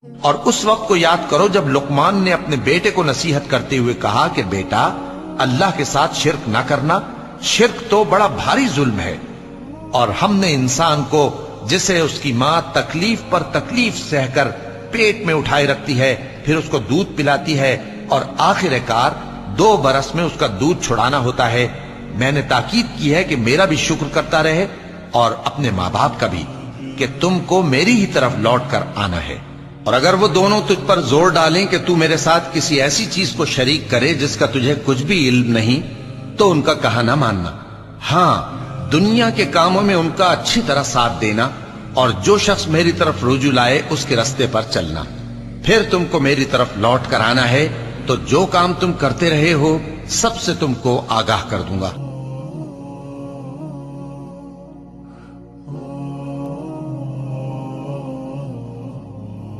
और उस वक्त को याद करो जब लुकमान ने अपने बेटे को नसीहत करते हुए कहा कि बेटा, अल्लाह के साथ शिर्क ना करना, शिर्क तो बड़ा भारी जुल्म है। और हमने इंसान को, जिसे उसकी मां तकलीफ पर तकलीफ सहकर पेट में उठाए रखती है, फिर उसको दूध पिलाती है और आखिरकार 2 बरस में उसका दूध छुड़ाना होता है, मैंने ताकीद की है कि मेरा भी शुक्र करता रहे और अपने माँ बाप का भी, कि तुमको मेरी ही तरफ लौट कर आना है। और अगर वो दोनों तुझ पर जोर डालें कि तू मेरे साथ किसी ऐसी चीज को शरीक करे जिसका तुझे कुछ भी इल्म नहीं, तो उनका कहा ना मानना। हाँ, दुनिया के कामों में उनका अच्छी तरह साथ देना, और जो शख्स मेरी तरफ रुजू लाए उसके रास्ते पर चलना। फिर तुमको मेरी तरफ लौट कर आना है, तो जो काम तुम करते रहे हो सबसे तुमको आगाह कर दूंगा।